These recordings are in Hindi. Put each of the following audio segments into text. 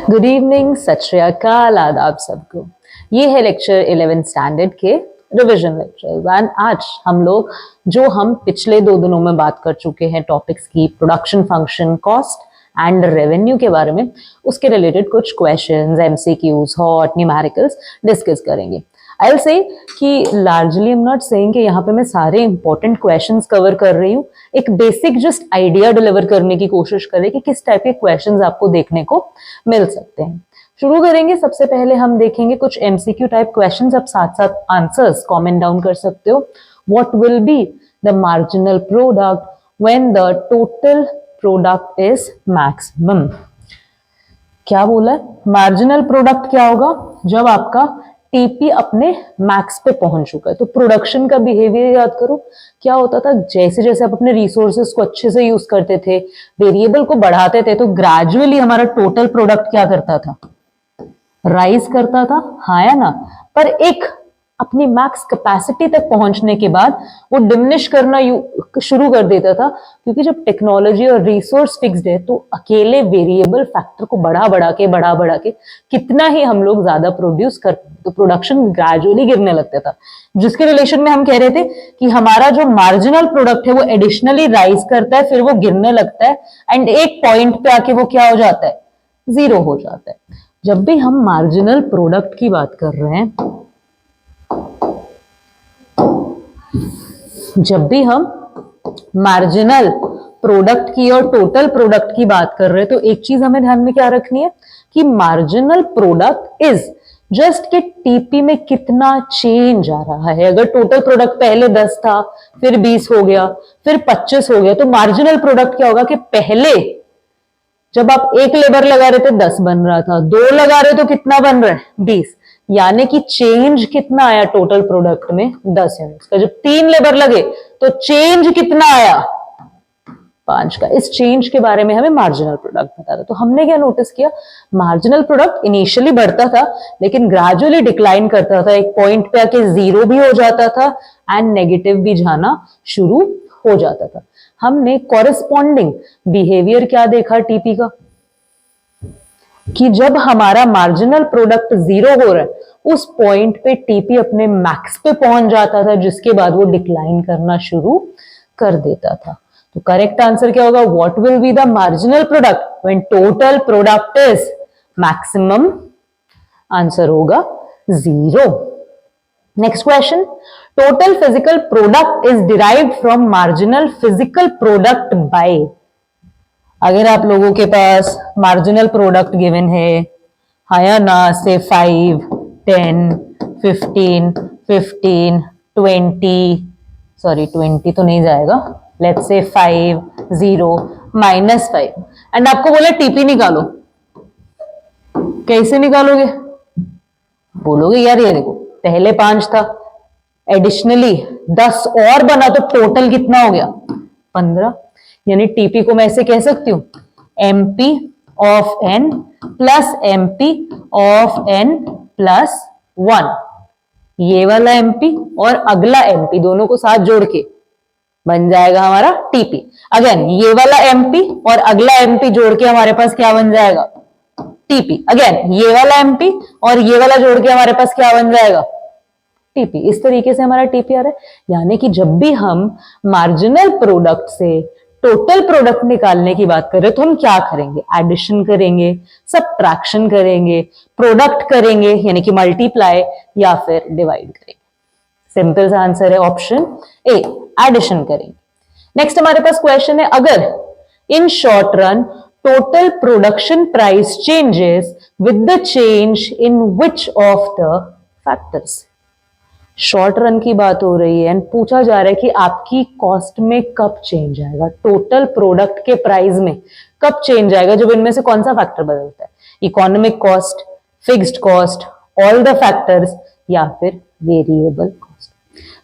गुड इवनिंग, सत श्री अकाल, आदाब सबको। ये है लेक्चर 11 स्टैंडर्ड के रिवीजन लेक्चर्स एंड आज हम पिछले 2 दिनों में बात कर चुके हैं टॉपिक्स की production function, cost and revenue के बारे में, उसके रिलेटेड कुछ questions, MCQs, hot, numericals discuss करेंगे। आई विल से कि largely I am not saying कि यहाँ पे मैं सारे इंपॉर्टेंट क्वेश्चंस कवर कर रही हूँ। एक बेसिक जस्ट आइडिया डिलीवर करने की कोशिश करें कि किस टाइप के क्वेश्चंस आपको देखने को मिल सकते हैं। शुरू करेंगे। सबसे पहले हम देखेंगे कुछ एमसीक्यू टाइप क्वेश्चंस, आप साथ साथ आंसर्स कमेंट डाउन कर सकते हो। What will be the marginal product when the total product is maximum? क्या बोला है? मार्जिनल प्रोडक्ट क्या होगा जब आपका टीपी अपने मैक्स पे पहुंच चुका है। तो प्रोडक्शन का बिहेवियर याद करो, क्या होता था, जैसे जैसे आप अपने रिसोर्सेस को अच्छे से यूज करते थे, वेरिएबल को बढ़ाते थे, तो ग्रेजुअली हमारा टोटल प्रोडक्ट क्या करता था? राइज करता था, हाँ या ना? पर एक अपनी मैक्स कैपेसिटी तक पहुंचने के बाद वो डिमिनिश करना शुरू कर देता था, क्योंकि जब टेक्नोलॉजी और रिसोर्स फिक्स्ड है तो अकेले वेरिएबल फैक्टर को बढ़ा बढ़ा के कितना ही हम लोग ज्यादा प्रोड्यूस कर, तो प्रोडक्शन ग्रेजुअली गिरने लगता था। जिसके रिलेशन में हम कह रहे थे कि हमारा जो मार्जिनल प्रोडक्ट है वो एडिशनली राइज करता है, फिर वो गिरने लगता है एंड एक पॉइंट पे आके वो क्या हो जाता है? जीरो हो जाता है। जब भी हम मार्जिनल प्रोडक्ट की बात कर रहे हैं, जब भी हम मार्जिनल प्रोडक्ट की और टोटल प्रोडक्ट की बात कर रहे हैं, तो एक चीज हमें ध्यान में क्या रखनी है कि मार्जिनल प्रोडक्ट इज जस्ट के टीपी में कितना चेंज आ रहा है। अगर टोटल प्रोडक्ट पहले 10 था, फिर 20 हो गया, फिर 25 हो गया, तो मार्जिनल प्रोडक्ट क्या होगा कि पहले जब आप एक लेबर लगा रहे थे 10 बन रहा था, 2 लगा रहे तो कितना बन रहा है? 20। यानी कि चेंज कितना आया टोटल प्रोडक्ट में? 10 यूनिट्स का। जब 3 लेबर लगे तो चेंज कितना आया? 5 का। इस चेंज के बारे में हमें मार्जिनल प्रोडक्ट बता था। तो हमने क्या नोटिस किया, मार्जिनल प्रोडक्ट इनिशियली बढ़ता था लेकिन ग्रेजुअली डिक्लाइन करता था, एक पॉइंट पे आके जीरो भी हो जाता था एंड नेगेटिव भी जाना शुरू हो जाता था। हमने कॉरेस्पॉन्डिंग बिहेवियर क्या देखा टीपी का, कि जब हमारा मार्जिनल प्रोडक्ट जीरो हो रहा है उस पॉइंट पे टीपी अपने मैक्स पे पहुंच जाता था, जिसके बाद वो डिक्लाइन करना शुरू कर देता था। तो करेक्ट आंसर क्या होगा? What will be the marginal product when total product is maximum? Answer होगा 0। Next question, total physical product is derived from marginal physical product by. अगर आप लोगों के पास मार्जिनल प्रोडक्ट गिवन है, हाँ या ना, से 5, 10, 15, 15, 20, सॉरी 20 तो नहीं जाएगा, लेट्स से 5, 0, -5, एंड आपको बोला टीपी निकालो, कैसे निकालोगे? बोलोगे यार ये देखो पहले 5 था, एडिशनली 10 और बना तो टोटल कितना हो गया? 15। यानी टीपी को मैं ऐसे कह सकती हूं, MP of N plus MP of N plus 1। ये वाला एमपी और अगला एमपी दोनों को साथ जोड़ के बन जाएगा हमारा टीपी। अगेन ये वाला एमपी और अगला एमपी जोड़ के हमारे पास क्या बन जाएगा? टीपी। अगेन ये वाला एमपी और ये वाला जोड़ के हमारे पास क्या बन जाएगा? टीपी। इस तरीके से हमारा टीपी आ रहा है। यानी कि जब भी हम मार्जिनल प्रोडक्ट से टोटल प्रोडक्ट निकालने की बात करें तो हम क्या करेंगे? एडिशन करेंगे, सबट्रैक्शन करेंगे, प्रोडक्ट करेंगे यानी कि मल्टीप्लाई, या फिर डिवाइड करेंगे। सिंपल सा आंसर है ऑप्शन ए, एडिशन करेंगे। नेक्स्ट हमारे पास क्वेश्चन है, अगर in short run total production price changes with the change in which of the factors. Short run की बात हो रही है एंड पूछा जा रहा है कि आपकी कॉस्ट में कब चेंज आएगा, टोटल प्रोडक्ट के प्राइस में कब चेंज आएगा, जब इनमें से कौन सा फैक्टर बदलता है? Economic cost, fixed cost, all the factors, या फिर वेरिएबल कॉस्ट।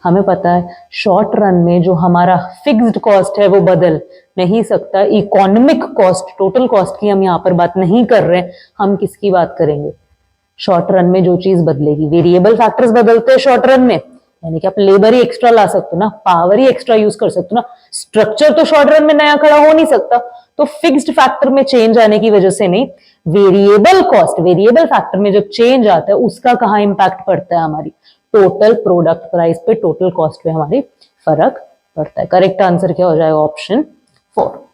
हमें पता है शॉर्ट रन में जो हमारा फिक्स्ड कॉस्ट है वो बदल नहीं सकता। इकोनॉमिक कॉस्ट, टोटल कॉस्ट की हम यहाँ पर बात नहीं कर रहे हैं, हम किसकी बात करेंगे? शॉर्ट रन में जो चीज बदलेगी, वेरिएबल फैक्टर्स बदलते हैं शॉर्ट रन में, यानी कि आप लेबर ही एक्स्ट्रा ला सकते हो ना, पावर ही एक्स्ट्रा यूज कर सकते हो ना, स्ट्रक्चर तो शॉर्ट रन में नया खड़ा हो नहीं सकता। तो फिक्स्ड फैक्टर में चेंज आने की वजह से नहीं, वेरिएबल कॉस्ट, वेरिएबल फैक्टर में जब चेंज आता है उसका कहाँ इंपैक्ट पड़ता है, हमारी टोटल प्रोडक्ट प्राइस पे, टोटल कॉस्ट पे हमारी फर्क पड़ता है। करेक्ट आंसर क्या हो जाएगा, ऑप्शन 4।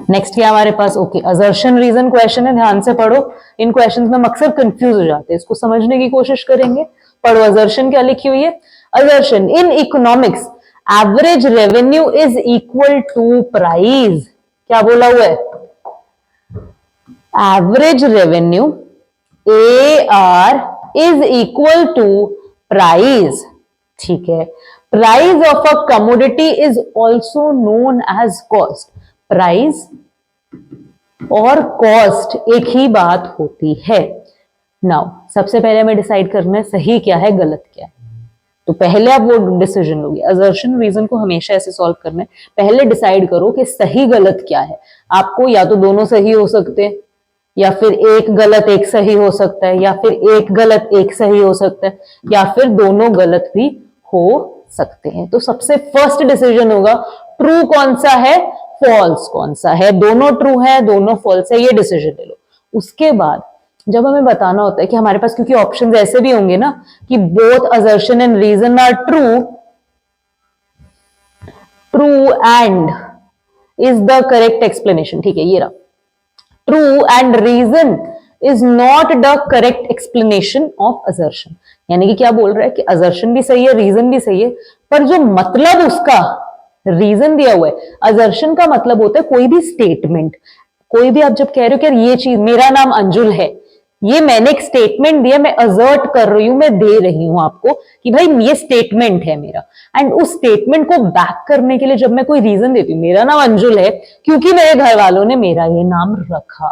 नेक्स्ट क्या हमारे पास, ओके, असर्शन रीजन क्वेश्चन है, ध्यान से पढ़ो। इन क्वेश्चंस में अक्सर कंफ्यूज हो जाते हैं, इसको समझने की कोशिश करेंगे। पढ़ो, असर्शन क्या लिखी हुई है। Assertion in economics average revenue is equal to price, क्या बोला हुआ है, average revenue AR is equal to price, ठीक है। Price of a commodity is also known as cost. Price और कॉस्ट एक ही बात होती है। नाउ सबसे पहले हमें डिसाइड करना है सही क्या है, गलत क्या है। तो पहले आप वो डिसीजन लोगे। असर्शन रीजन को हमेशा ऐसे सॉल्व करना है, पहले डिसाइड करो कि सही गलत क्या है। आपको या तो दोनों सही हो सकते हैं, या फिर एक गलत एक सही हो सकता है, या फिर एक गलत एक सही हो सकता है, या फिर दोनों गलत भी हो सकते हैं। तो सबसे फर्स्ट डिसीजन होगा ट्रू कौन सा है, फॉल्स कौन सा है। दोनों ट्रू है, दोनों फॉल्स है, ये डिसीजन ले लो। उसके बाद जब हमें बताना होता है कि हमारे पास, क्योंकि ऑप्शंस ऐसे भी होंगे ना कि both assertion and reason are true, true and is the correct explanation, ठीक है, ये रहा। True and reason is not the correct explanation of assertion. यानी कि क्या बोल रहा है कि असर्शन भी सही है, रीजन भी सही है, पर जो मतलब उसका रीजन दिया हुआ है। असर्शन का मतलब होता है कोई भी स्टेटमेंट, कोई भी आप जब कह रहे हो कि यार ये चीज, मेरा नाम अंजुल है, ये मैंने एक स्टेटमेंट दिया, मैं असर्ट कर रही हूं, मैं दे रही हूं आपको कि भाई ये स्टेटमेंट है मेरा। एंड उस स्टेटमेंट को बैक करने के लिए जब मैं कोई रीजन देती हूँ, मेरा नाम अंजुल है क्योंकि मेरे घर वालों ने मेरा ये नाम रखा।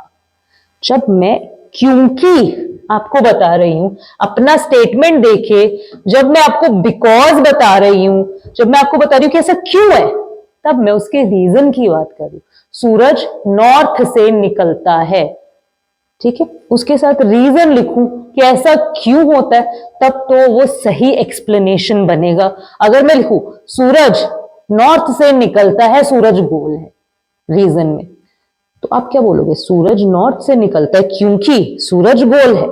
जब मैं क्योंकि आपको बता रही हूं, अपना स्टेटमेंट देखे, जब मैं आपको बिकॉज बता रही हूं, जब मैं आपको बता रही हूं कि ऐसा क्यों है, तब मैं उसके रीजन की बात कर रही हूं। सूरज नॉर्थ से निकलता है, ठीक है, उसके साथ रीजन लिखूं कि ऐसा क्यों होता है, तब तो वो सही एक्सप्लेनेशन बनेगा। अगर मैं लिखूं सूरज नॉर्थ से निकलता है, सूरज गोल है, रीजन में, तो आप क्या बोलोगे, सूरज नॉर्थ से निकलता है क्योंकि सूरज गोल है।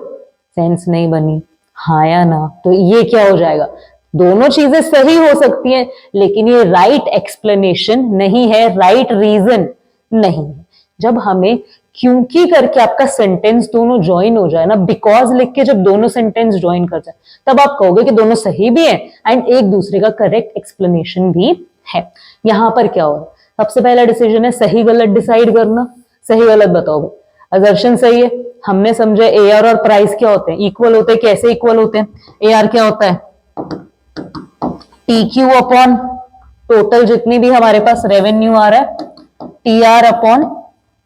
सेंस नहीं बनी, हाँ या ना। तो ये क्या हो जाएगा, दोनों चीजें सही हो सकती हैं, लेकिन ये राइट एक्सप्लेनेशन नहीं है, राइट रीजन नहीं है। जब हमें क्योंकि करके आपका सेंटेंस दोनों ज्वाइन हो जाए ना, बिकॉज लिख के जब दोनों सेंटेंस ज्वाइन कर जाए, तब आप कहोगे कि दोनों सही भी हैं एंड एक दूसरे का करेक्ट एक्सप्लेनेशन भी है। यहां पर क्या हो रहा है, सबसे पहला डिसीजन है सही गलत डिसाइड करना। सही गलत बताओ भाई। असर्शन सही है, हमने समझे AR और प्राइस क्या होते हैं, इक्वल होते हैं। कैसे इक्वल होते हैं, AR क्या होता है, TQ अपॉन टोटल जितनी भी हमारे पास रेवेन्यू आ रहा है, TR अपॉन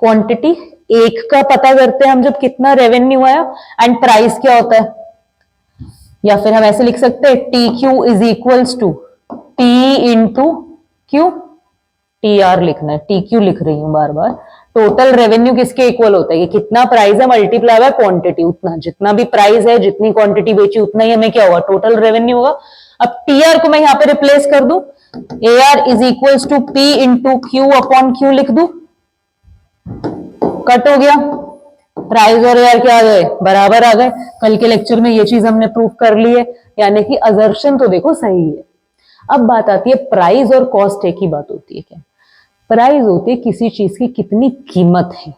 क्वांटिटी। एक का पता करते हैं हम जब कितना रेवेन्यू आया, एंड प्राइस क्या होता है, या फिर हम ऐसे लिख सकते हैं TQ is equals to T into Q। TR लिखना है, TQ लिख रही हूं बार बार। टोटल रेवेन्यू किसके इक्वल होता है, ये कितना प्राइस है मल्टीप्लाई हुआ क्वांटिटी, उतना जितना भी प्राइस है, जितनी क्वांटिटी बेची, उतना ही हमें क्या होगा, टोटल रेवेन्यू होगा। अब TR को मैं यहां पे रिप्लेस कर दूं, AR is equals to P into Q upon Q लिख दूं, कट हो गया। प्राइस और AR क्या आ गए, बराबर आ गए। कल के लेक्चर में ये चीज हमने प्रूफ कर ली है, यानी कि असर्शन तो देखो सही है। अब बात आती है प्राइस और कॉस्ट एक ही बात होती है क्या। प्राइस होती है किसी चीज की कितनी कीमत है,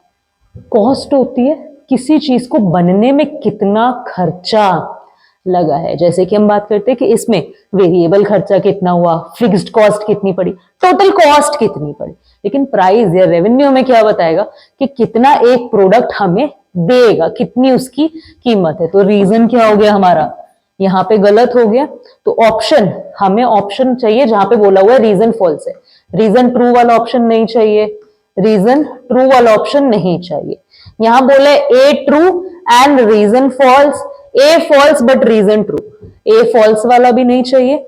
कॉस्ट होती है किसी चीज को बनने में कितना खर्चा लगा है। जैसे कि हम बात करते हैं कि इसमें वेरिएबल खर्चा कितना हुआ, फिक्स्ड कॉस्ट कितनी पड़ी, टोटल कॉस्ट कितनी पड़ी। लेकिन प्राइस या रेवेन्यू हमें क्या बताएगा कि कितना एक प्रोडक्ट हमें देगा, कितनी उसकी कीमत है। तो रीजन क्या हो गया हमारा, यहाँ पे गलत हो गया। तो ऑप्शन, हमें ऑप्शन चाहिए जहां पे बोला हुआ है रीजन फॉल्स है। रीजन ट्रू वाला ऑप्शन नहीं चाहिए, रीजन ट्रू वाला ऑप्शन नहीं चाहिए। यहां बोले A true and reason false, A false but reason true. A false वाला भी नहीं चाहिए,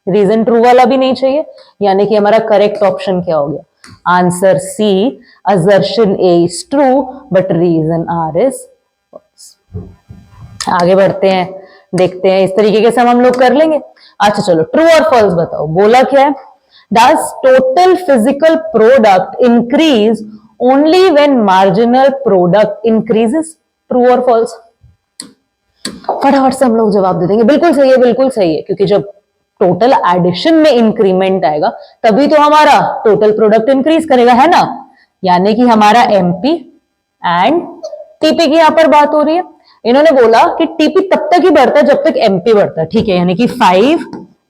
रीजन ट्रू वाला भी नहीं चाहिए, यानी कि हमारा करेक्ट ऑप्शन क्या हो गया, answer C, assertion A is true but reason R is false. आगे बढ़ते हैं, देखते हैं, इस तरीके से हम लोग कर लेंगे। अच्छा चलो, ट्रू और फॉल्स बताओ। बोला क्या है, does total physical product increase only when marginal product increases, true और फॉल्स? फटाफट से हम लोग जवाब दे देंगे। बिल्कुल सही है, बिल्कुल सही है, क्योंकि जब टोटल एडिशन में इंक्रीमेंट आएगा तभी तो हमारा टोटल प्रोडक्ट इंक्रीज करेगा, है ना। यानी कि हमारा एमपी एंड टीपी की यहां पर बात हो रही है। इन्होंने बोला कि टीपी तब तक ही बढ़ता है जब तक एमपी बढ़ता है, ठीक है, यानी कि 5,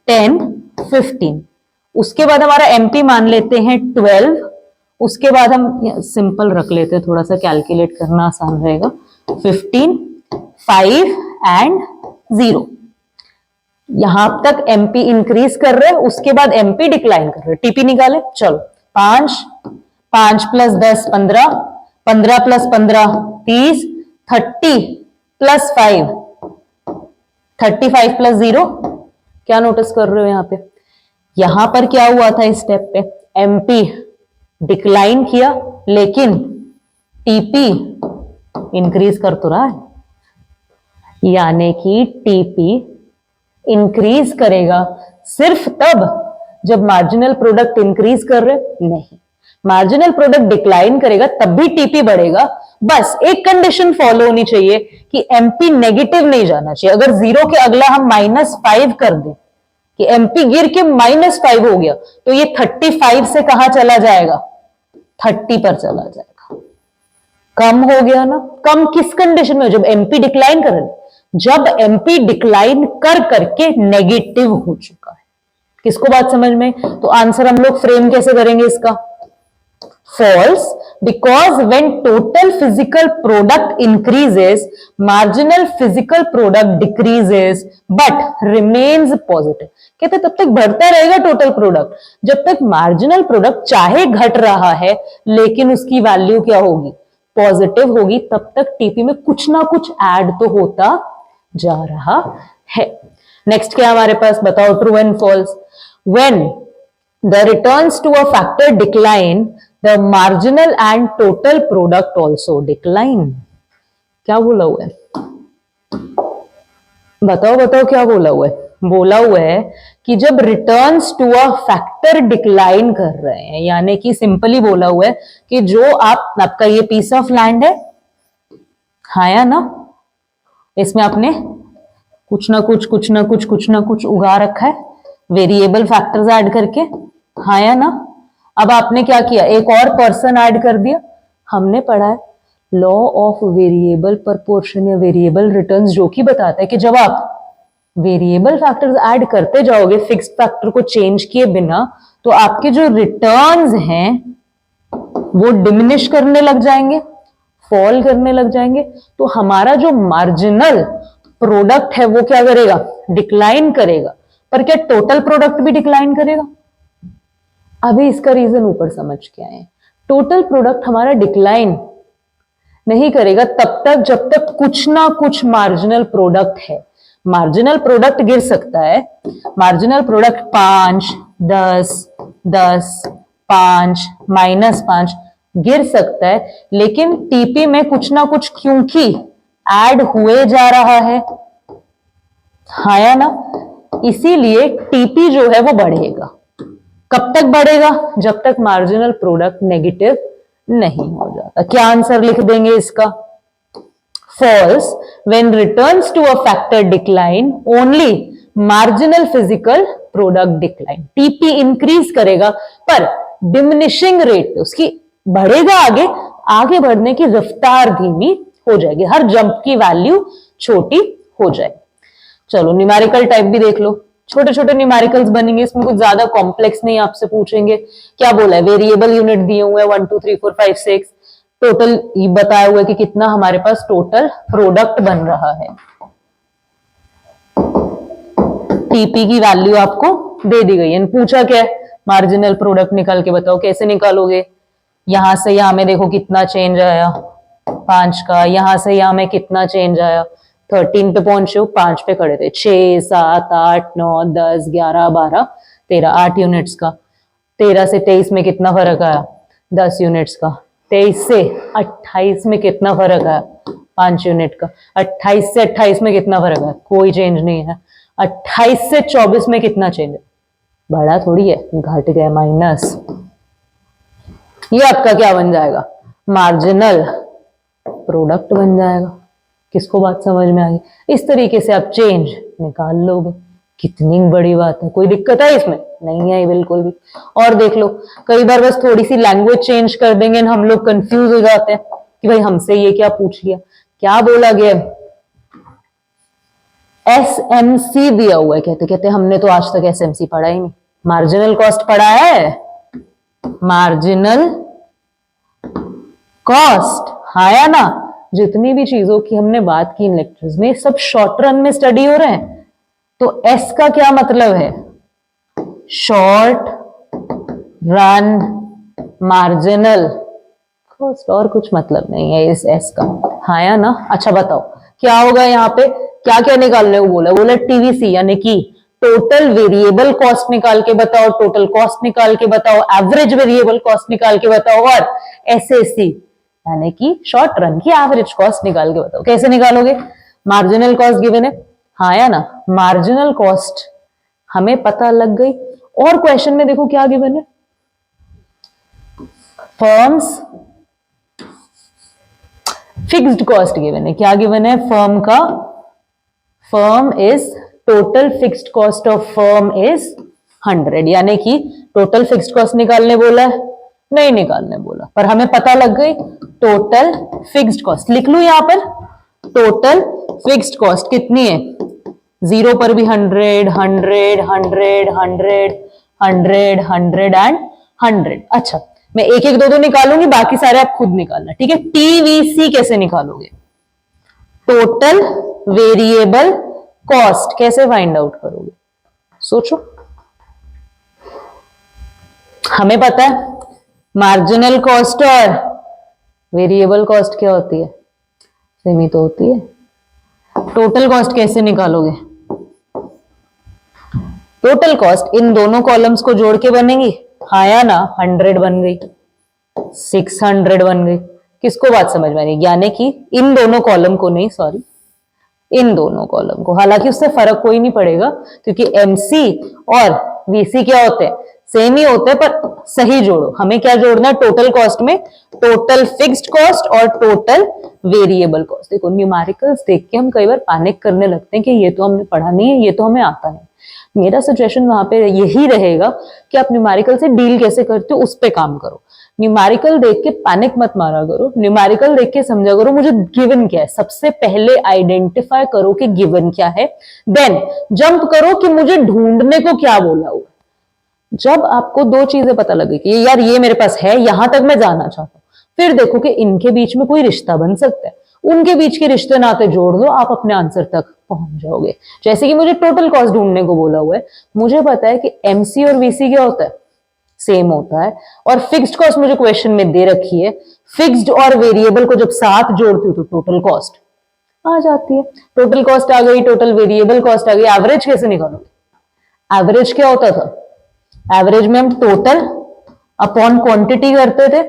10, 15। उसके बाद हमारा एमपी मान लेते हैं 12। उसके बाद हम सिंपल रख लेते हैं, थोड़ा सा कैलकुलेट करना आसान रहेगा। 15, 5 एंड 0। यहां तक एमपी इंक्रीज कर रहे हैं, उसके बाद एमपी डिक्लाइन कर रहे हैं। टीपी निकाले, चलो। 5, 5 + 10 15, 15 + 15 30, 30 + 5 35 + 0। क्या नोटिस कर रहे हो यहां पे? यहां पर क्या हुआ था इस स्टेप पे? एमपी डिक्लाइन किया, लेकिन टीपी इंक्रीज कर तो रहा है, यानी कि टीपी इंक्रीज करेगा सिर्फ तब जब मार्जिनल प्रोडक्ट इंक्रीज कर रहे, नहीं, मार्जिनल प्रोडक्ट डिक्लाइन करेगा तब भी टीपी बढ़ेगा। बस एक कंडीशन फॉलो होनी चाहिए कि एमपी नेगेटिव नहीं जाना चाहिए। अगर 0 के अगला हम -5 कर दें कि एमपी गिर के -5 हो गया, तो ये 35 से कहां चला जाएगा? 30 पर चला जाएगा। कम हो गया ना। कम किस कंडीशन में? जब एमपी डिक्लाइन कर रहे, जब एमपी डिक्लाइन कर करके नेगेटिव हो चुका है। किसको बात समझ में? तो आंसर हम लोग फ्रेम कैसे करेंगे इसका? False, because when total physical product increases, marginal physical product decreases but remains positive. कहते तब तक बढ़ता रहेगा टोटल प्रोडक्ट जब तक मार्जिनल प्रोडक्ट चाहे घट रहा है, लेकिन उसकी वैल्यू क्या होगी? पॉजिटिव होगी। तब तक टीपी में कुछ ना कुछ ऐड तो होता जा रहा है। नेक्स्ट क्या हमारे पास? बताओ true and false. When the returns to a factor decline, the marginal and total product also decline. क्या बोला हुआ है? बताओ बताओ क्या बोला हुआ है? बोला हुआ है कि जब returns to a factor decline कर रहे हैं, यानी कि सिंपली बोला हुआ है कि जो आपका ये पीस ऑफ लैंड है, हाँ या ना, इसमें आपने कुछ ना कुछ उगा रखा है, वेरिएबल फैक्टर्स ऐड करके, हाँ या ना। अब आपने क्या किया? एक और पर्सन ऐड कर दिया। हमने पढ़ा है लॉ ऑफ वेरिएबल प्रोपोर्शन या वेरिएबल रिटर्न्स, जो कि बताता है कि जब आप वेरिएबल फैक्टर्स ऐड करते जाओगे फिक्स्ड फैक्टर को चेंज किए बिना, तो आपके जो रिटर्न्स हैं वो डिमिनिश करने लग जाएंगे, फॉल करने लग जाएंगे। तो हमारा जो मार्जिनल प्रोडक्ट है वो क्या करेगा? डिक्लाइन करेगा। पर क्या टोटल प्रोडक्ट भी डिक्लाइन करेगा? अभी इसका रीजन ऊपर समझ के आए। टोटल प्रोडक्ट हमारा डिक्लाइन नहीं करेगा तब तक जब तक कुछ ना कुछ मार्जिनल प्रोडक्ट है। मार्जिनल प्रोडक्ट गिर सकता है, मार्जिनल प्रोडक्ट 5, 10, 10, 5, -5 गिर सकता है, लेकिन टीपी में कुछ ना कुछ क्योंकि ऐड हुए जा रहा है, हाँ या ना, इसीलिए टीपी जो है वो बढ़ेगा। कब तक बढ़ेगा? जब तक मार्जिनल प्रोडक्ट नेगेटिव नहीं हो जाता। क्या आंसर लिख देंगे इसका? False, when returns to a factor decline only marginal physical product decline. TP increase करेगा पर डिमिनिशिंग रेट, उसकी बढ़ेगा आगे, आगे बढ़ने की रफ्तार धीमी हो जाएगी, हर जंप की वैल्यू छोटी हो जाएगी। चलो न्यूमेरिकल टाइप भी देख लो, छोटे छोटे न्यूमेरिकल्स बनेंगे, इसमें कुछ ज्यादा कॉम्प्लेक्स नहीं आपसे पूछेंगे। क्या बोला है? वेरिएबल यूनिट दिए हुए हैं 1 2 3 4 5 6, टोटल बताया हुआ है कि कितना हमारे पास टोटल प्रोडक्ट बन रहा है। टीपी की वैल्यू आपको दे दी गई है। पूछा क्या है? मार्जिनल प्रोडक्ट निकाल के बताओ। कैसे निकालोगे? यहां से यहां में देखो कितना चेंज आया 5 का, यहां से यहां में कितना चेंज आया 13 पे पहुंचे हो, 5 पे खड़े थे, 6 7 8 9 10 11 12 13, 8 यूनिट्स का। 13 से 23 में कितना फर्क आया? 10 यूनिट्स का। 23 से 28 में कितना फर्क आया? 5 यूनिट का। 28 से 28 में कितना फर्क है? कोई चेंज नहीं है। 28 से 24 में कितना चेंज है? बड़ा थोड़ी है, घट गया, माइनस। ये आपका क्या बन जाएगा? मार्जिनल प्रोडक्ट बन जाएगा। किसको बात समझ में आ गई? इस तरीके से आप चेंज निकाल लोगे। कितनी बड़ी बात है, कोई दिक्कत है इसमें? नहीं है बिल्कुल भी। और देख लो, कई बार बस थोड़ी सी लैंग्वेज चेंज कर देंगे और हम लोग कंफ्यूज हो जाते हैं कि भाई हमसे ये क्या पूछ लिया, क्या बोला गया। एसएमसी दिया हुआ है, कहते कहते हमने तो आज तक एसएमसी पढ़ा ही नहीं। मार्जिनल कॉस्ट पढ़ा है? मार्जिनल कॉस्ट, हाँ या ना? जितनी भी चीजों की हमने बात की इन लेक्चर्स में, सब शॉर्ट रन में स्टडी हो रहे हैं। तो एस का क्या मतलब है? शॉर्ट रन मार्जिनल कॉस्ट, और कुछ मतलब नहीं है इस एस का, हाँ या ना? अच्छा बताओ क्या होगा यहाँ पे, क्या क्या निकालने को बोला? बोला टीवीसी यानी कि टोटल वेरिएबल कॉस्ट निकाल के बताओ, टोटल कॉस्ट निकाल के बताओ, एवरेज वेरिएबल कॉस्ट निकाल के बताओ, और एसएसी यानी कि शॉर्ट रन की एवरेज कॉस्ट निकाल के बताओ। कैसे निकालोगे? मार्जिनल कॉस्ट गिवन है, हाँ या ना? मार्जिनल कॉस्ट हमें पता लग गई। और क्वेश्चन में देखो क्या गिवन है, फर्म्स फिक्स्ड कॉस्ट गिवन है। क्या गिवन है? फर्म का, firm is total fixed cost of firm is 100, यानी कि टोटल फिक्स्ड कॉस्ट निकालने बोला है, नहीं निकालने बोला, पर हमें पता लग गई टोटल फिक्स्ड कॉस्ट। लिख लू यहां पर, टोटल फिक्स्ड कॉस्ट कितनी है? जीरो पर भी 100, 100, 100, 100, 100, 100 एंड 100। अच्छा, मैं एक एक दो निकालूंगी, बाकी सारे आप खुद निकालना, ठीक है? टीवीसी कैसे निकालोगे? टोटल वेरिएबल कॉस्ट कैसे फाइंड आउट करोगे? सोचो। हमें पता है मार्जिनल कॉस्ट और वेरिएबल कॉस्ट क्या होती है, सेम ही तो होती है। टोटल कॉस्ट कैसे निकालोगे? टोटल कॉस्ट इन दोनों कॉलम्स को जोड़ के बनेगी, हाँ या ना? 100 बन गई, 600 बन गई। किसको बात समझ में आ रही? यानी कि इन दोनों कॉलम को नहीं, सॉरी, इन दोनों कॉलम को। हालांकि उससे फर्क कोई नहीं पड़ेगा क्योंकि एमसी और वीसी क्या होते हैं? सेम ही होते हैं, पर सही जोड़ो। हमें क्या जोड़ना है टोटल कॉस्ट में? टोटल फिक्स्ड कॉस्ट और टोटल वेरिएबल कॉस्ट। देखो न्यूमेरिकल्स देख के हम कई बार पैनिक करने लगते हैं कि ये तो हमने पढ़ा नहीं है, ये तो हमें आता नहीं। मेरा सजेशन वहां पे यही रहेगा कि आप न्यूमेरिकल से डील कैसे करते हो उस पे काम करो। न्यूमेरिकल देख के पैनिक मत मारा करो, न्यूमेरिकल देख के समझा करो मुझे गिवन क्या है। सबसे पहले आइडेंटिफाई करो कि गिवन क्या है, देन जंप करो कि मुझे ढूंढने को क्या बोला हुआ। जब आपको दो चीजें पता लगे कि यार ये मेरे पास है, यहां तक मैं जाना चाहता हूं, फिर देखो कि इनके बीच में कोई रिश्ता बन सकता है, उनके बीच के रिश्ते नाते जोड़ दो, आप अपने आंसर तक पहुंच जाओगे। जैसे कि मुझे टोटल कॉस्ट ढूंढने को बोला हुआ है, मुझे पता है कि एमसी और वीसी क्या होता है? सेम होता है। और फिक्स्ड कॉस्ट मुझे क्वेश्चन में दे रखी है, फिक्स्ड और वेरिएबल को जब साथ जोड़ती हूँ तो टोटल कॉस्ट आ जाती है। टोटल कॉस्ट आ गई, टोटल वेरिएबल कॉस्ट आ गई। एवरेज कैसे निकालोगे? एवरेज क्या होता था? एवरेज में हम टोटल अपॉन क्वांटिटी करते थे,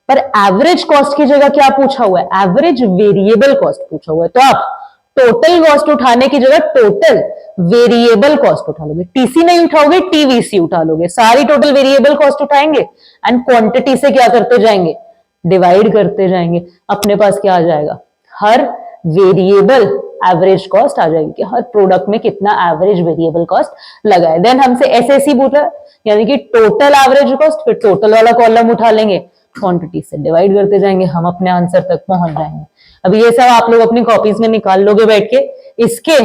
पर एवरेज कॉस्ट की जगह क्या पूछा हुआ है? एवरेज वेरिएबल कॉस्ट पूछा हुआ है। तो आप टोटल कॉस्ट उठाने की जगह टोटल वेरिएबल कॉस्ट उठा लोगे। टीसी नहीं उठाओगे, टीवीसी उठा लोगे। सारी टोटल वेरिएबल कॉस्ट उठाएंगे एंड क्वांटिटी से क्या करते जाएंगे? डिवाइड करते जाएंगे। अपने पास क्या आ जाएगा? हर वेरिएबल एवरेज कॉस्ट आ जाएगी कि हर प्रोडक्ट में कितना एवरेज वेरिएबल कॉस्ट लगा है। देन हमसे एसएसी पूछा, यानी कि टोटल एवरेज कॉस्ट, फिर टोटल वाला कॉलम उठा लेंगे, क्वांटिटी से डिवाइड करते जाएंगे, हम अपने आंसर तक पहुंच जाएंगे। अब ये सब आप लोग अपनी कॉपीज में निकाल लोगे बैठ के। इसके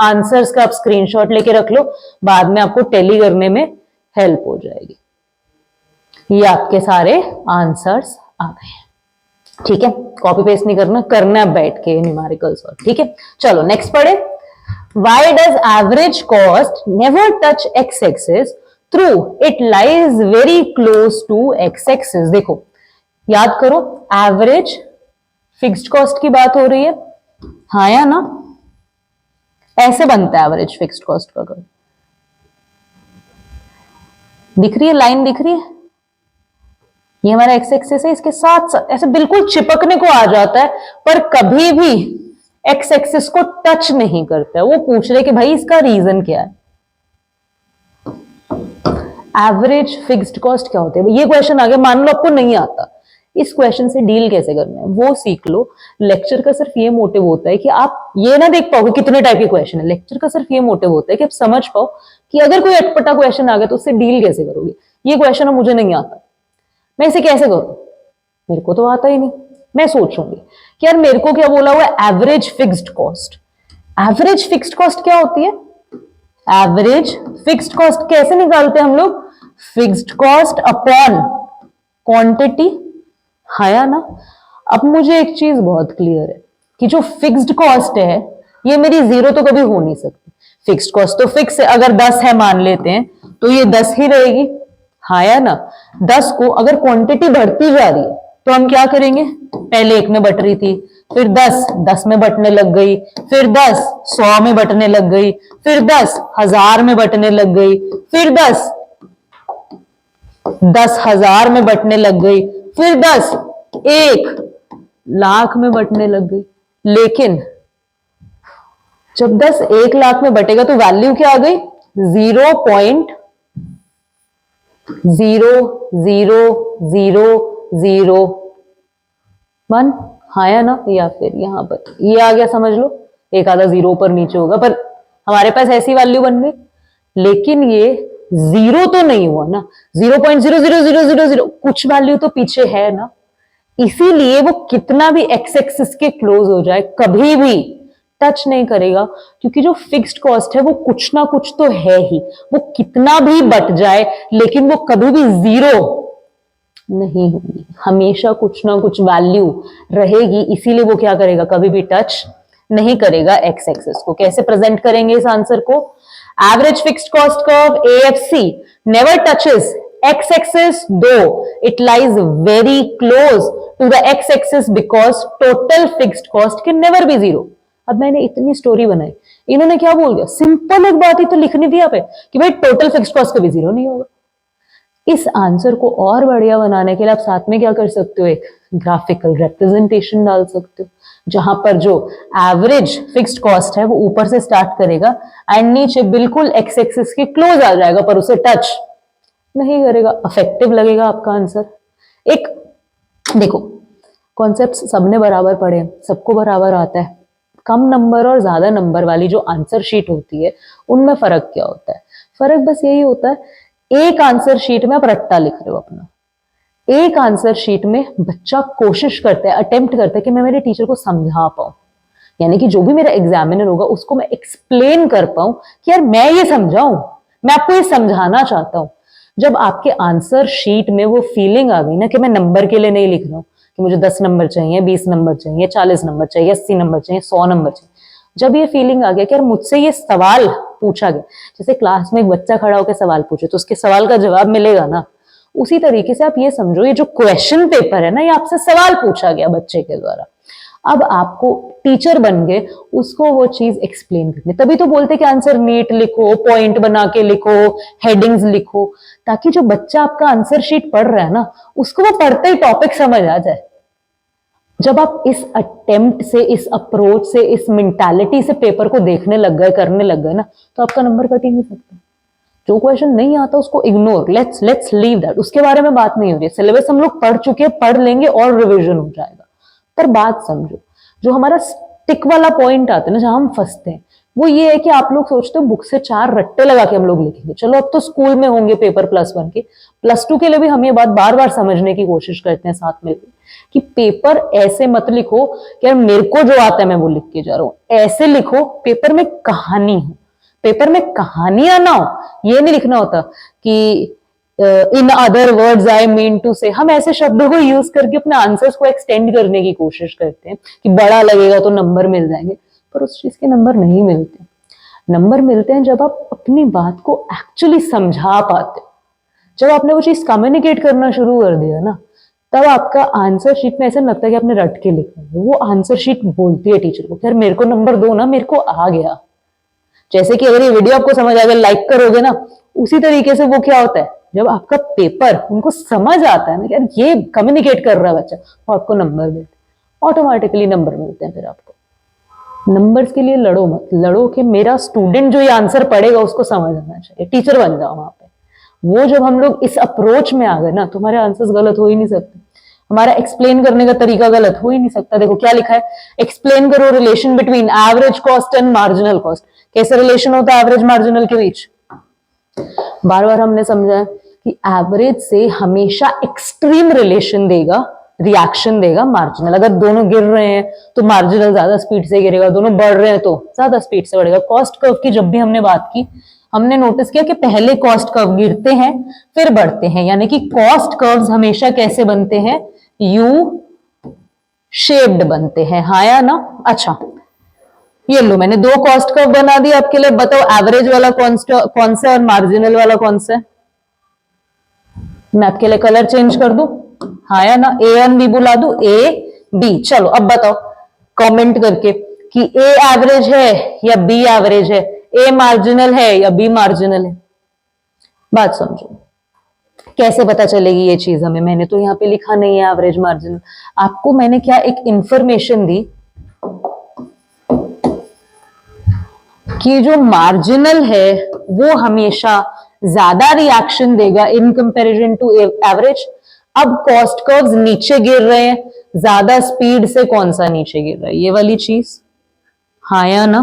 आंसर्स का आप स्क्रीनशॉट लेके रख लो, बाद में आपको टैली करने में हेल्प हो जाएगी। ये आपके सारे आंसर्स आ गए हैं, ठीक है? कॉपी पेस्ट नहीं करना, करना है बैठ के न्यूमेरिकल्स और, ठीक है? चलो नेक्स्ट पढ़े। Why does average cost never touch x-axis through it lies very close to x-axis? देखो याद करो, एवरेज फिक्स्ड कॉस्ट की बात हो रही है, हाँ या ना? ऐसे बनता है एवरेज फिक्स्ड कॉस्ट का कर्व। दिख रही है लाइन? दिख रही है? ये हमारा एक्स एक्सिस है, इसके साथ साथ ऐसे बिल्कुल चिपकने को आ जाता है, पर कभी भी एक्स एक्सिस को टच नहीं करता है। वो पूछ रहे कि भाई इसका रीजन क्या है? एवरेज फिक्स्ड कॉस्ट क्या होती है? ये क्वेश्चन आ गया, मान लो आपको नहीं आता। इस क्वेश्चन से डील कैसे करना है वो सीख लो। लेक्चर का सिर्फ ये मोटिव होता है कि आप ये ना देख पाओगे कितने टाइप के क्वेश्चन है, लेक्चर का सिर्फ ये मोटिव होता है कि आप समझ पाओ कि अगर कोई अटपटा क्वेश्चन आ गया तो उससे डील कैसे करोगे। ये क्वेश्चन मुझे नहीं आता, मैं इसे कैसे करूं, मेरे को तो आता ही नहीं। मैं सोचूंगी कि यार मेरे को क्या बोला हुआ है, average fixed cost. Average fixed cost क्या होती है? एवरेज फिक्स्ड कॉस्ट कैसे निकालते हैं हम लोग? फिक्स्ड कॉस्ट अपॉन क्वांटिटी, हाँ या ना। अब मुझे एक चीज बहुत क्लियर है कि जो फिक्स्ड कॉस्ट है ये मेरी जीरो तो कभी हो नहीं सकती। फिक्स्ड कॉस्ट तो फिक्स है, अगर 10 है मान लेते हैं तो ये 10 ही रहेगी, हाँ या ना। 10 को अगर क्वांटिटी बढ़ती जा रही है तो हम क्या करेंगे, पहले 1 में बट रही थी, फिर 10 10 में बटने लग गई, फिर 10 100 में बटने लग गई, फिर 10 1000 में बटने लग गई, फिर 10 10,000 में बटने लग गई, फिर 10 1,00,000 में बटने लग गई। लेकिन जब 10 1,00,000 में बटेगा तो वैल्यू क्या आ गई? 0.00001, हाँ या ना। या फिर यहां पर ये आ गया, समझ लो एक आधा जीरो ऊपर नीचे होगा, पर हमारे पास ऐसी वैल्यू बन गई। लेकिन ये जीरो तो नहीं हुआ ना, 0.00000 कुछ वैल्यू तो पीछे है ना, इसीलिए वो कितना भी एक्स एक्सिस के क्लोज हो जाए कभी भी टच नहीं करेगा, क्योंकि जो फिक्स्ड कॉस्ट है वो कुछ ना कुछ तो है ही। वो कितना भी बट जाए लेकिन वो कभी भी जीरो नहीं होगी, हमेशा कुछ ना कुछ वैल्यू रहेगी, इसीलिए वो क्या करेगा, कभी भी टच नहीं करेगा एक्स एक्सिस को। कैसे प्रेजेंट करेंगे इस आंसर को? Average fixed cost curve AFC never touches x axis though it lies very close to the x axis because total fixed cost can never be zero। अब मैंने इतनी स्टोरी बनाई, इन्होंने क्या बोल दिया, सिंपल एक बात ही तो लिखनी थी यहाँ पे कि भाई टोटल फिक्स्ड कॉस्ट कभी जीरो नहीं होगा। इस आंसर को और बढ़िया बनाने के लिए आप साथ में क्या कर सकते हो, एक ग्राफिकल रिप्रेजेंटेशन डाल सकते हो, जहां पर जो एवरेज फिक्स्ड कॉस्ट है वो ऊपर से स्टार्ट करेगा एंड नीचे बिल्कुल एक्स एक्सिस के क्लोज आ जाएगा, पर उसे टच नहीं करेगा। इफेक्टिव लगेगा आपका आंसर। एक देखो, कॉन्सेप्ट सबने बराबर पढ़े, सबको बराबर आता है। कम नंबर और ज्यादा नंबर वाली जो आंसर शीट होती है उनमें फर्क क्या होता है? फर्क बस यही होता है, एक आंसर शीट में आप रट्टा लिख रहे हो अपना, एक आंसर शीट में बच्चा कोशिश करता है, अटेम्प्ट करता है कि मैं मेरे टीचर को समझा पाऊं, यानी कि जो भी मेरा एग्जामिनर होगा उसको मैं एक्सप्लेन कर पाऊं कि यार मैं ये समझाऊं, मैं आपको ये समझाना चाहता हूं। जब आपके आंसर शीट में वो फीलिंग आ गई ना कि मैं नंबर के लिए नहीं लिख रहा हूं कि मुझे 10 नंबर चाहिए, 20 नंबर चाहिए, 40 नंबर चाहिए, 80 नंबर चाहिए, 100 नंबर चाहिए, जब ये फीलिंग आ गया कि यार मुझसे ये सवाल पूछा गया, जैसे क्लास में एक बच्चा खड़ा होकर सवाल पूछे तो उसके सवाल का जवाब मिलेगा ना, उसी तरीके से आप ये समझो ये जो क्वेश्चन पेपर है ना, ये आपसे सवाल पूछा गया बच्चे के द्वारा। अब आपको टीचर बन गए उसको वो चीज एक्सप्लेन करनी, तभी तो बोलते कि आंसर नीट लिखो, पॉइंट बना के लिखो, हेडिंग्स लिखो, ताकि जो बच्चा आपका आंसर शीट पढ़ रहा है ना उसको वो पढ़ते ही टॉपिक समझ आ जाए। जब आप इस अटेम्प्ट से, इस अप्रोच से, इस मेंटालिटी से पेपर को देखने लग गए, करने लग गए ना, तो आपका नंबर कट ही नहीं सकता। जो क्वेश्चन नहीं आता उसको इग्नोर, लेट्स लीव दैट, उसके बारे में बात नहीं हो रही है। सिलेबस हम लोग पढ़ चुके हैं, पढ़ लेंगे और रिवीजन हो जाएगा। पर बात समझो, जो हमारा स्टिक वाला पॉइंट आता है ना, जहां हम फंसते हैं, वो ये है कि आप लोग सोचते हो बुक से 4 रट्टे लगा के हम लोग लिखेंगे। चलो अब तो स्कूल में होंगे पेपर +1 के, +2 के लिए भी हम ये बात बार बार समझने की कोशिश करते हैं साथ में कि पेपर ऐसे मत लिखो कि यार मेरे को जो आता है मैं वो लिख के जा रहा हूं। ऐसे लिखो पेपर में कहानी हो, पेपर में कहानियां ना हो। ये नहीं लिखना होता कि in other words I mean to say, हम ऐसे शब्दों को यूज करके अपने आंसर्स को एक्सटेंड करने की कोशिश करते हैं कि बड़ा लगेगा तो नंबर मिल जाएंगे, पर उस चीज के नंबर नहीं मिलते। नंबर मिलते हैं जब आप अपनी बात को एक्चुअली समझा पाते हो, जब आपने वो चीज कम्युनिकेट करना शुरू कर दिया ना, तब आपका आंसर शीट में ऐसा लगता है कि आपने रट के लिखा है। वो आंसर शीट बोलती है टीचर को, यार मेरे को नंबर दो ना, मेरे को आ गया। जैसे कि अगर ये वीडियो आपको समझ आ गया, लाइक करोगे ना, उसी तरीके से वो क्या होता है, जब आपका पेपर उनको समझ आता है ना कि यार ये कम्युनिकेट कर रहा है बच्चा, तो आपको नंबर मिलते हैं, ऑटोमेटिकली नंबर मिलते हैं। फिर आपको नंबर्स के लिए लड़ो मत, लड़ो कि मेरा स्टूडेंट जो ये आंसर पढ़ेगा उसको समझ आना चाहिए, टीचर बन जाओ वहां पे। वो जब हम लोग इस अप्रोच में आ गए ना, तुम्हारे आंसर्स गलत हो ही नहीं सकते। हमारा एक्सप्लेन करने का तरीका गलत हो ही नहीं सकता। देखो क्या लिखा है, एक्सप्लेन करो relation between average cost and marginal cost. कैसे रिलेशन होता है एवरेज मार्जिनल के बीच? बार बार हमने समझा है कि एवरेज से हमेशा एक्सट्रीम रिलेशन देगा, रिएक्शन देगा मार्जिनल। अगर दोनों गिर रहे हैं तो मार्जिनल ज्यादा स्पीड से गिरेगा, दोनों बढ़ रहे हैं तो ज्यादा स्पीड से बढ़ेगा। कॉस्ट कर्व की जब भी हमने बात की, हमने नोटिस किया कि पहले कॉस्ट कर्व गिरते हैं फिर बढ़ते हैं, यानी कि कॉस्ट कर्व्स हमेशा कैसे बनते हैं? यू शेप्ड बनते हैं, हाँ या ना? अच्छा, ये लो मैंने दो कॉस्ट कर्व बना दिया आपके लिए। बताओ एवरेज वाला कौन सा और मार्जिनल वाला कौन सा है? मैं आपके लिए कलर चेंज कर दूं, हाँ या ना? ए एंड बी बुला दूं, ए बी। चलो अब बताओ कमेंट करके कि ए एवरेज है या बी एवरेज है, ए मार्जिनल है या बी मार्जिनल है। बात समझो, कैसे पता चलेगी ये चीज हमें? मैंने तो यहाँ पे लिखा नहीं है एवरेज मार्जिनल, आपको मैंने क्या एक इंफॉर्मेशन दी कि जो मार्जिनल है वो हमेशा ज्यादा रिएक्शन देगा इन कंपैरिजन टू एवरेज। अब कॉस्ट कर्व्स नीचे गिर रहे हैं, ज्यादा स्पीड से कौन सा नीचे गिर रहा है? ये वाली चीज, हाँ या ना?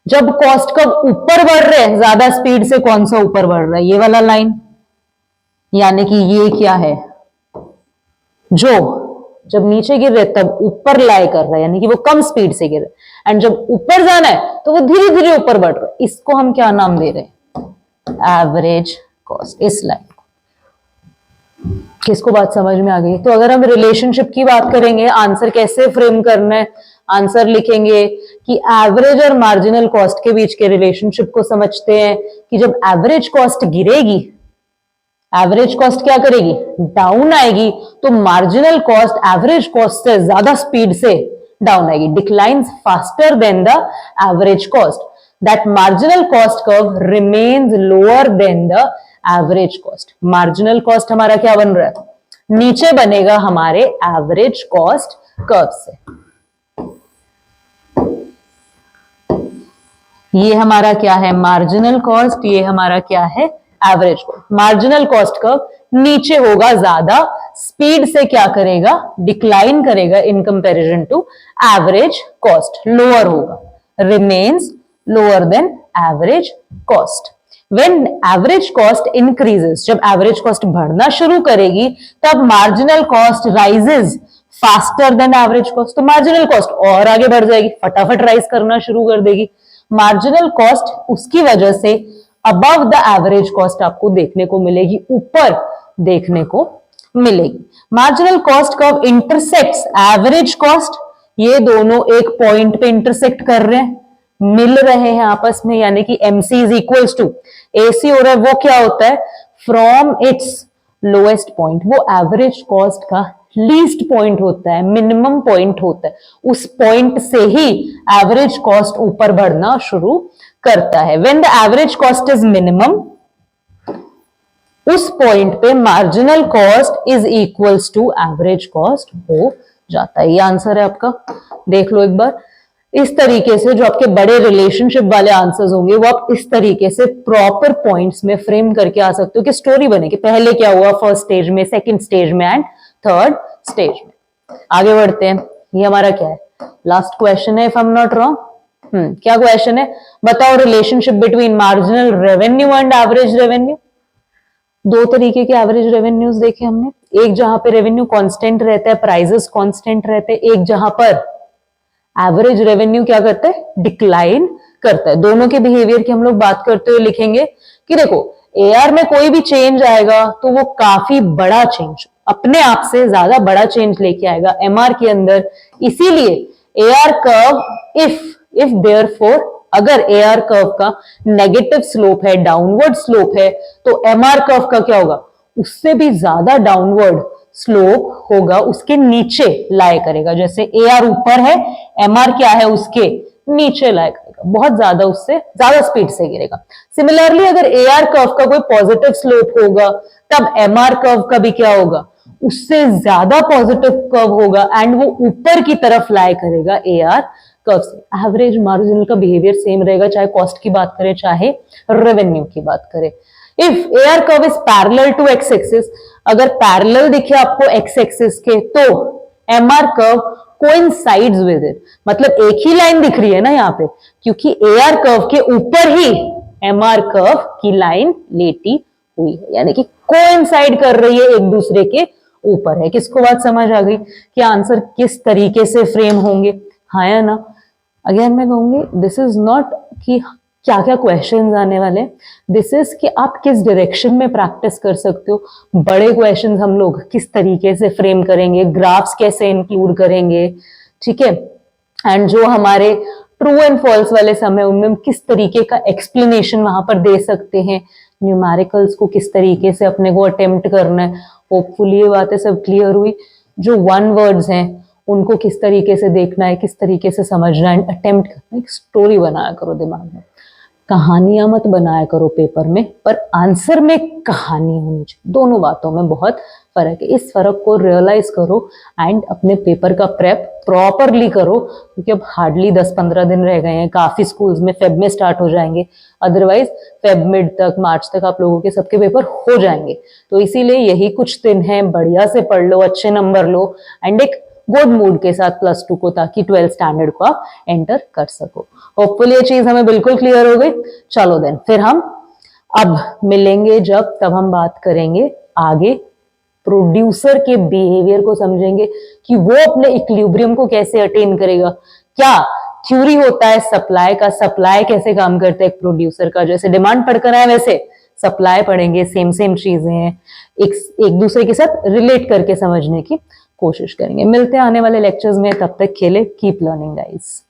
जब कॉस्ट कर्व ऊपर बढ़ रहे हैं ज्यादा स्पीड से, कौन सा ऊपर बढ़ रहा है? ये वाला लाइन, यानी कि ये क्या है? जो जब नीचे गिर रहे तब ऊपर लाई कर रहा है, यानी कि वो कम स्पीड से गिर रहा है, एंड जब ऊपर जाना है तो वो धीरे धीरे ऊपर बढ़ रहा है। इसको हम क्या नाम दे रहे हैं? Average cost. इस लाइन किसको बात समझ में आ गई? तो अगर हम रिलेशनशिप की बात करेंगे, आंसर कैसे फ्रेम करना है? आंसर लिखेंगे कि एवरेज और मार्जिनल कॉस्ट के बीच के रिलेशनशिप को समझते हैं कि जब एवरेज कॉस्ट गिरेगी, एवरेज कॉस्ट क्या करेगी? डाउन आएगी, तो मार्जिनल कॉस्ट एवरेज कॉस्ट से ज्यादा स्पीड से डाउन आएगी, declines faster than the average cost. That marginal cost curve remains lower then the average cost. Marginal cost हमारा क्या बन रहा है? नीचे बनेगा हमारे एवरेज कॉस्ट कर्व से। ये हमारा क्या है? Marginal cost. ये हमारा क्या है? Average cost. Marginal cost curve नीचे होगा, ज्यादा स्पीड से क्या करेगा? डिक्लाइन करेगा in comparison to average cost, lower होगा, remains lower than average cost. When average cost increases, जब एवरेज कॉस्ट बढ़ना शुरू करेगी तब marginal cost rises faster than average cost. तो मार्जिनल कॉस्ट और आगे बढ़ जाएगी, फटाफट राइज करना शुरू कर देगी। मार्जिनल कॉस्ट उसकी वजह से अबव द एवरेज कॉस्ट आपको देखने को मिलेगी, ऊपर देखने को मिलेगी। Marginal cost curve intersects average cost, ये दोनों एक पॉइंट पे इंटरसेक्ट कर रहे हैं, मिल रहे हैं आपस में, यानी कि MC is equals to AC हो रहा है, वो क्या होता है? फ्रॉम इट्स लोएस्ट पॉइंट, वो एवरेज कॉस्ट का लीस्ट पॉइंट होता है, मिनिमम पॉइंट होता है, उस पॉइंट से ही एवरेज कॉस्ट ऊपर बढ़ना शुरू करता है। When the average cost is minimum, उस पॉइंट पे marginal cost is equals to average cost हो जाता है। ये आंसर है आपका, देख लो एक बार। इस तरीके से जो आपके बड़े रिलेशनशिप वाले आंसर्स होंगे वो आप इस तरीके से प्रॉपर पॉइंट्स में फ्रेम करके आ सकते हो कि स्टोरी बने कि पहले क्या हुआ फर्स्ट स्टेज में, सेकंड स्टेज में एंड थर्ड स्टेज में। आगे बढ़ते हैं, ये हमारा क्या है? लास्ट क्वेश्चन है if I am not wrong. क्या क्वेश्चन है? बताओ relationship between marginal revenue and average revenue. दो तरीके के एवरेज रेवेन्यूज देखे हमने, एक जहां पे रेवेन्यू कांस्टेंट रहता है, प्राइसेस कांस्टेंट रहते हैं, एक जहां पर एवरेज रेवेन्यू क्या करता है? डिक्लाइन करता है। दोनों के बिहेवियर की हम लोग बात करते हुए लिखेंगे कि देखो AR में कोई भी चेंज आएगा तो वो काफी बड़ा चेंज, अपने आप से ज्यादा बड़ा चेंज लेके आएगा MR के अंदर। इसीलिए AR कर्व इफ देयरफॉर अगर AR कर्व का नेगेटिव स्लोप है, डाउनवर्ड स्लोप है, तो MR कर्व का क्या होगा? उससे भी ज्यादा डाउनवर्ड स्लोप होगा, उसके नीचे लाए करेगा। जैसे AR ऊपर है, MR क्या है? उसके नीचे लाए करेगा, बहुत ज्यादा, उससे ज्यादा स्पीड से गिरेगा। सिमिलरली अगर AR कर्व का कोई पॉजिटिव स्लोप होगा तब MR कर्व का भी क्या होगा? उससे ज्यादा पॉजिटिव कर्व होगा एंड वो ऊपर की तरफ लाए करेगा AR कर्व से। एवरेज मार्जिनल का बिहेवियर सेम रहेगा, चाहे कॉस्ट की बात करें चाहे रेवेन्यू की बात करें। If A R curve is parallel to X axis, अगर पैरेलल दिखे आपको एक्स एक्सिस के, तो M R curve coincides with it, मतलब एक ही लाइन दिख रही है ना यहाँ पे, क्योंकि ए आर कर्व के ऊपर ही एम आर कर्व की लाइन लेटी हुई है, यानी कि कोइंसाइड कर रही है एक दूसरे के ऊपर है। किसको बात समझ आ गई कि आंसर किस तरीके से फ्रेम होंगे? हाँ या ना? अगेन मैं कहूंगी दिस इज नॉट कि क्या क्या क्वेश्चंस आने वाले, दिस इज कि आप किस डायरेक्शन में प्रैक्टिस कर सकते हो। बड़े क्वेश्चंस हम लोग किस तरीके से फ्रेम करेंगे, ग्राफ्स कैसे इंक्लूड करेंगे, ठीक है, एंड जो हमारे ट्रू एंड फॉल्स वाले समय उनमें हम किस तरीके का एक्सप्लेनेशन वहां पर दे सकते हैं, न्यूमेरिकल्स को किस तरीके से अपने को अटेम्प्ट करना है। होपफुली ये बातें सब क्लियर हुई। जो वन वर्ड्स हैं उनको किस तरीके से देखना है, किस तरीके से समझना है, अटेम्प्ट करना है। एक स्टोरी बनाया करो दिमाग में, कहानियां मत बनाया करो पेपर में, पर आंसर में कहानी होनी चाहिए। दोनों बातों में बहुत फर्क है, इस फर्क को रियलाइज करो एंड अपने पेपर का प्रेप प्रॉपरली करो, क्योंकि अब हार्डली 10-15 दिन रह गए हैं। काफी स्कूल्स में फेब में स्टार्ट हो जाएंगे, अदरवाइज फेब मिड तक, मार्च तक आप लोगों के सबके पेपर हो जाएंगे। तो इसीलिए यही कुछ दिन है, बढ़िया से पढ़ लो, अच्छे नंबर लो एंड एक गुड मूड के साथ +2 को, ताकि 12th स्टैंडर्ड को आप एंटर कर सको। होपफुली ये चीज हमें बिल्कुल क्लियर हो गई। चलो देन फिर हम अब मिलेंगे जब, तब हम बात करेंगे आगे प्रोड्यूसर के बिहेवियर को समझेंगे कि वो अपने इक्विलिब्रियम को कैसे अटेन करेगा। क्या थ्योरी होता है सप्लाई का, सप्लाई कैसे काम करता है एक प्रोड्यूसर का, जैसे डिमांड पढ़कर आए वैसे सप्लाई पढ़ेंगे, सेम सेम चीजें हैं, एक दूसरे के साथ रिलेट करके समझने की कोशिश करेंगे। मिलते हैं आने वाले लेक्चर्स में, तब तक खेले कीप लर्निंग गाइस।